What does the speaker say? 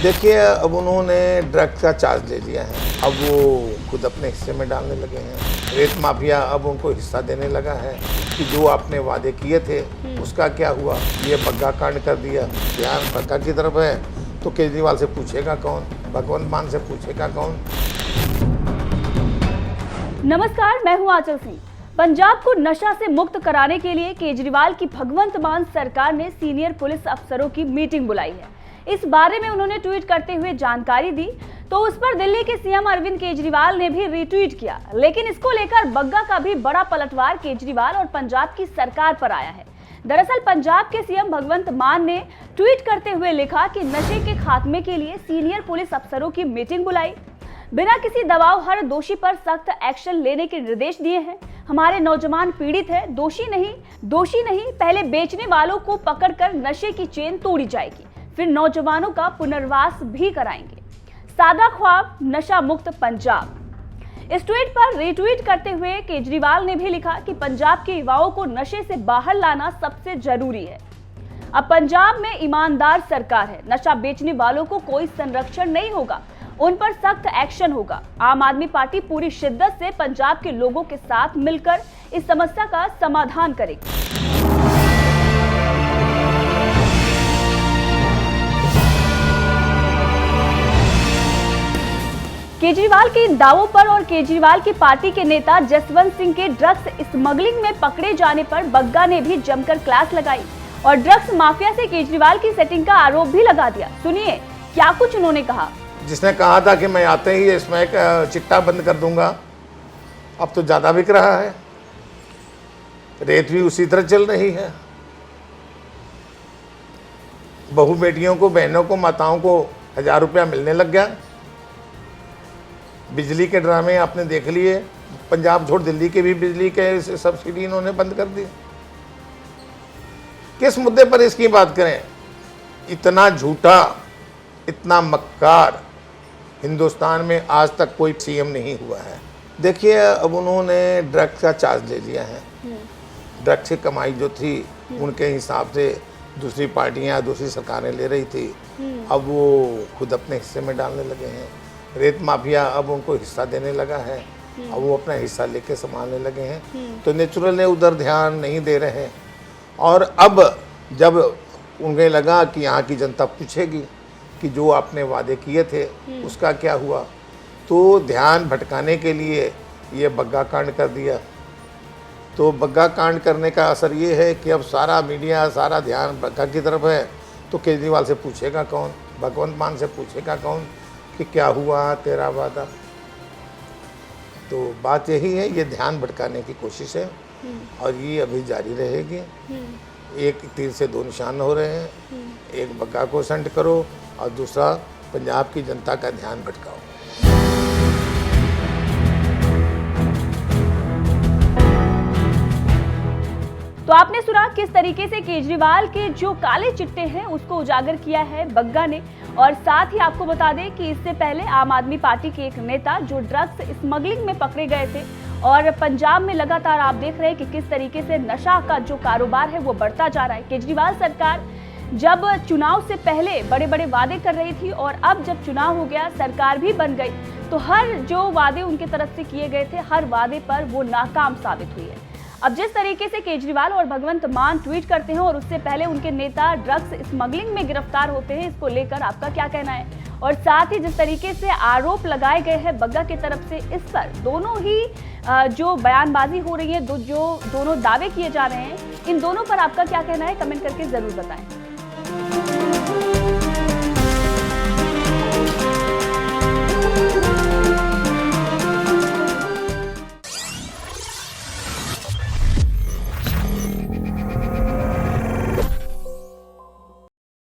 देखिए, अब उन्होंने ड्रग्स का चार्ज ले लिया है। अब वो खुद अपने हिस्से में डालने लगे हैं। रेत माफिया अब उनको हिस्सा देने लगा है कि जो आपने वादे किए थे उसका क्या हुआ। ये बग्गा कांड कर दिया। ध्यान बग्गा की तरफ है तो केजरीवाल से पूछेगा कौन, भगवंत मान से पूछेगा कौन। नमस्कार, मैं हूं आंचल सिंह। पंजाब को नशा से मुक्त कराने के लिए केजरीवाल की भगवंत मान सरकार ने सीनियर पुलिस अफसरों की मीटिंग बुलाई है। इस बारे में उन्होंने ट्वीट करते हुए जानकारी दी, तो उस पर दिल्ली के सीएम अरविंद केजरीवाल ने भी रीट्वीट किया। लेकिन इसको लेकर बग्गा का भी बड़ा पलटवार केजरीवाल और पंजाब की सरकार पर आया है। दरअसल पंजाब के सीएम भगवंत मान ने ट्वीट करते हुए लिखा कि नशे के खात्मे के लिए सीनियर पुलिस अफसरों की मीटिंग बुलाई, बिना किसी दबाव हर दोषी पर सख्त एक्शन लेने के निर्देश दिए हैं। हमारे नौजवान पीड़ित है, दोषी नहीं, पहले बेचने वालों को पकड़कर नशे की चेन तोड़ी जाएगी, फिर नौजवानों का पुनर्वास भी कराएंगे। सादा ख्वाब, नशा मुक्त पंजाब। इस ट्वीट पर रीट्वीट करते हुए केजरीवाल ने भी लिखा कि पंजाब के युवाओं को नशे से बाहर लाना सबसे जरूरी है। अब पंजाब में ईमानदार सरकार है, नशा बेचने वालों को कोई संरक्षण नहीं होगा, उन पर सख्त एक्शन होगा। आम आदमी पार्टी पूरी शिद्दत से पंजाब के लोगों के साथ मिलकर इस समस्या का समाधान करेगी। केजरीवाल के इन दावों पर और केजरीवाल की पार्टी के नेता जसवंत सिंह के ड्रग्स स्मगलिंग में पकड़े जाने पर बग्गा ने भी जमकर क्लास लगाई और ड्रग्स माफिया से केजरीवाल की सेटिंग का आरोप भी लगा दिया। सुनिए क्या कुछ उन्होंने कहा। जिसने कहा था कि मैं आते ही इसमें एक चिट्टा बंद कर दूंगा, अब तो ज्यादा बिक रहा है। रेत भी उसी तरह चल रही है। बहू बेटियों को, बहनों को, माताओं को 1000 रुपया मिलने लग गया। बिजली के ड्रामे आपने देख लिए। पंजाब छोड़ दिल्ली के भी बिजली के सब्सिडी इन्होंने बंद कर दी। किस मुद्दे पर इसकी बात करें? इतना झूठा, इतना मक्कार हिंदुस्तान में आज तक कोई सीएम नहीं हुआ है। देखिए, अब उन्होंने ड्रग्स का चार्ज ले लिया है। ड्रग्स की कमाई जो थी उनके हिसाब से दूसरी पार्टियां, दूसरी सरकारें ले रही थी, अब वो खुद अपने हिस्से में डालने लगे हैं। रेत माफिया अब उनको हिस्सा देने लगा है, अब वो अपना हिस्सा लेके संभालने लगे हैं। तो नेचुरल ने उधर ध्यान नहीं दे रहे हैं। और अब जब उन्हें लगा कि यहाँ की जनता पूछेगी कि जो आपने वादे किए थे उसका क्या हुआ, तो ध्यान भटकाने के लिए ये बग्गा कांड कर दिया। तो बग्गा कांड करने का असर ये है कि अब सारा मीडिया, सारा ध्यान बग्गा की तरफ है। तो केजरीवाल से पूछेगा कौन, भगवंत मान से पूछेगा कौन कि क्या हुआ तेरा वादा। तो बात यही है, ये ध्यान भटकाने की कोशिश है और ये अभी जारी रहेगी। एक तीर से दो निशान हो रहे हैं। एक बग्गा को संट करो और दूसरा पंजाब की जनता का ध्यान भटकाओ। तो आपने सुना किस तरीके से केजरीवाल के जो काले चिट्टे हैं उसको उजागर किया है बग्गा ने। और साथ ही आपको बता दें कि इससे पहले आम आदमी पार्टी के एक नेता जो ड्रग्स स्मगलिंग में पकड़े गए थे और पंजाब में लगातार आप देख रहे हैं कि किस तरीके से नशा का जो कारोबार है वो बढ़ता जा रहा है। केजरीवाल सरकार जब चुनाव से पहले बड़े बड़े वादे कर रही थी और अब जब चुनाव हो गया, सरकार भी बन गई, तो हर जो वादे उनके तरफ से किए गए थे, हर वादे पर वो नाकाम साबित हुई है। अब जिस तरीके से केजरीवाल और भगवंत मान ट्वीट करते हैं और उससे पहले उनके नेता ड्रग्स स्मगलिंग में गिरफ्तार होते हैं, इसको लेकर आपका क्या कहना है? और साथ ही जिस तरीके से आरोप लगाए गए हैं बग्गा की तरफ से, इस पर दोनों ही जो बयानबाजी हो रही है, जो दोनों दावे किए जा रहे हैं, इन दोनों पर आपका क्या कहना है? कमेंट करके जरूर बताएं।